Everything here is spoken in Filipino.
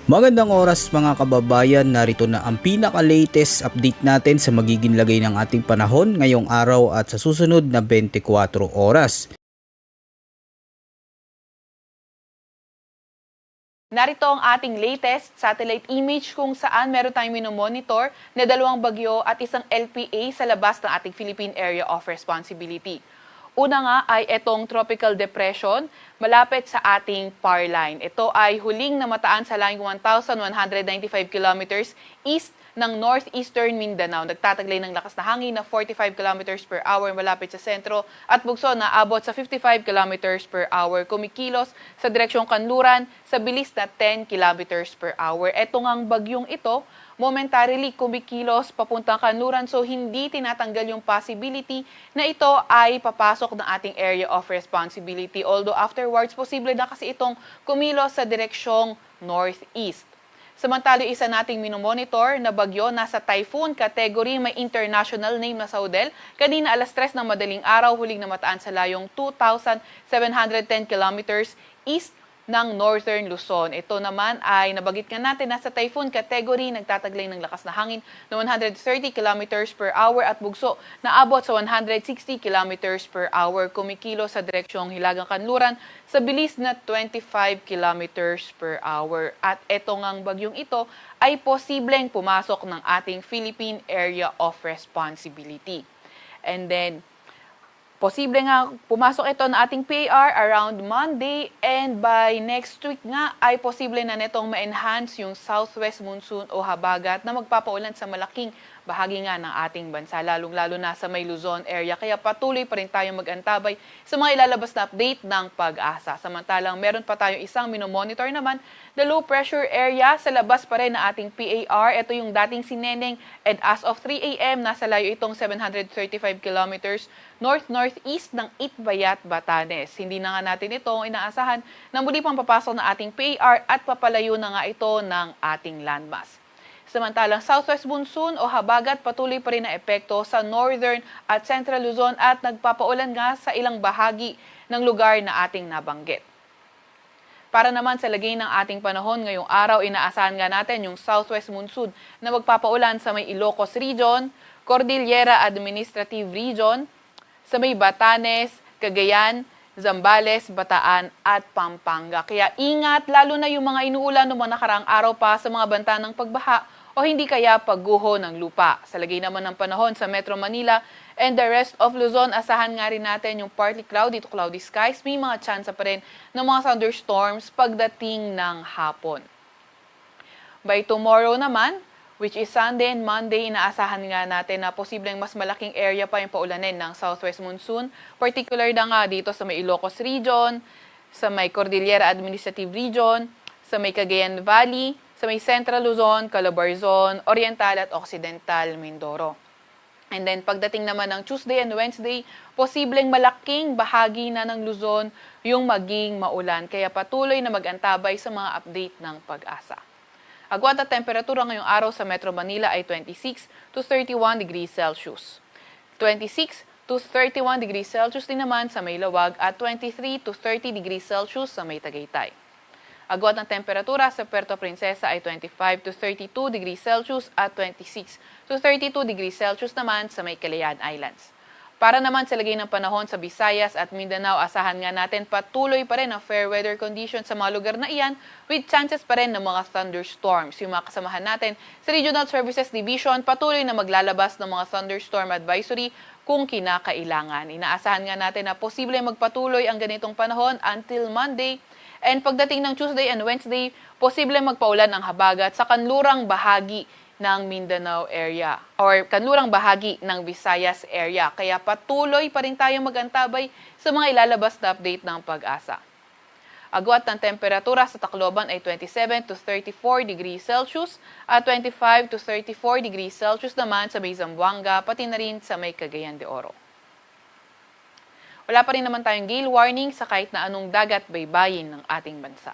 Magandang oras mga kababayan, narito na ang pinaka-latest update natin sa magiging lagay ng ating panahon ngayong araw at sa susunod na 24 oras. Narito ang ating latest satellite image kung saan meron tayong minomonitor na dalawang bagyo at isang LPA sa labas ng ating Philippine Area of Responsibility. Una nga ay itong tropical depression malapit sa ating power line. Ito ay huling namataan sa layong 1,195 kilometers east ng northeastern Mindanao. Nagtataglay ng lakas na hangin na 45 kilometers per hour malapit sa sentro at bugso na abot sa 55 kilometers per hour. Kumikilos sa direksyong kanluran sa bilis na 10 kilometers per hour. Ito ngang bagyong ito, momentarily kumikilos papuntang kanluran, so hindi tinatanggal yung possibility na ito ay papasok ng ating area of responsibility. Although afterwards, posible na kasi itong kumilos sa direksyong northeast. Samantalo, isa nating minomonitor na bagyo nasa typhoon category, may international name na Saudel. Kanina alas 3 ng madaling araw, huling namataan sa layong 2,710 kilometers east ng Northern Luzon. Ito naman ay nabagit nga natin nasa typhoon category, nagtataglay ng lakas na hangin na 130 kilometers per hour at bugso na abot sa 160 kilometers per hour. Kumikilo sa direksyong Hilagang Kanluran sa bilis na 25 kilometers per hour. At ito ngang bagyong ito ay posibleng pumasok ng ating Philippine Area of Responsibility. And then, posible nga pumasok ito na ating PAR around Monday, and by next week nga ay posible na netong ma-enhance yung southwest monsoon o habagat na magpapaulan sa malaking bahagi nga ng ating bansa, lalong-lalo na sa may Luzon area. Kaya patuloy pa rin tayong mag-antabay sa mga ilalabas na update ng Pag-asa. Samantalang meron pa tayong isang minomonitor naman na low pressure area sa labas pa rin ng ating PAR. Ito yung dating Sineneng, and as of 3 a.m. nasa layo itong 735 kilometers north-northeast ng Itbayat, Batanes. Hindi na nga natin ito inaasahan na muli pang papasok ng ating PAR at papalayo na nga ito ng ating landmass. Samantalang southwest monsoon o habagat patuloy pa rin na epekto sa northern at central Luzon at nagpapaulan nga sa ilang bahagi ng lugar na ating nabanggit. Para naman sa lagay ng ating panahon ngayong araw, inaasahan nga natin yung southwest monsoon na magpapaulan sa may Ilocos Region, Cordillera Administrative Region, sa may Batanes, Cagayan, Zambales, Bataan at Pampanga. Kaya ingat, lalo na yung mga inuulan noong mga nakaraang araw pa sa mga banta ng pagbaha o hindi kaya pagguho ng lupa. Sa lagay naman ng panahon sa Metro Manila and the rest of Luzon, asahan nga rin natin yung partly cloudy to cloudy skies. May mga chance pa rin ng mga thunderstorms pagdating ng hapon. By tomorrow naman, which is Sunday and Monday, inaasahan nga natin na posibleng mas malaking area pa yung paulanin ng southwest monsoon. Particular na nga dito sa may Ilocos Region, sa may Cordillera Administrative Region, sa may Cagayan Valley, sa may Central Luzon, Calabarzon, Oriental at Occidental Mindoro. And then pagdating naman ng Tuesday and Wednesday, posibleng malaking bahagi na ng Luzon yung maging maulan. Kaya patuloy na mag-antabay sa mga update ng Pag-asa. Agwat at temperatura ngayong araw sa Metro Manila ay 26 to 31 degrees Celsius. 26 to 31 degrees Celsius din naman sa may Lawag at 23 to 30 degrees Celsius sa may Tagaytay. Agwat ng temperatura sa Puerto Princesa ay 25 to 32 degrees Celsius at 26 to 32 degrees Celsius naman sa may Calayan Islands. Para naman sa lagay ng panahon sa Visayas at Mindanao, asahan nga natin patuloy pa rin ang fair weather conditions sa mga lugar na iyan with chances pa rin ng mga thunderstorms. Yung mga kasamahan natin sa Regional Services Division patuloy na maglalabas ng mga thunderstorm advisory kung kinakailangan. Inaasahan nga natin na posible magpatuloy ang ganitong panahon until Monday. And pagdating ng Tuesday and Wednesday, posible magpaulan ang habagat sa kanlurang bahagi ng Mindanao area or kanlurang bahagi ng Visayas area. Kaya patuloy pa rin tayong mag-antabay sa mga ilalabas na update ng Pag-asa. Agwat ng temperatura sa Tacloban ay 27 to 34 degrees Celsius at 25 to 34 degrees Celsius naman sa may Zamboanga, pati na rin sa may Cagayan de Oro. Wala pa rin naman tayong gale warning sa kahit na anong dagat baybayin ng ating bansa.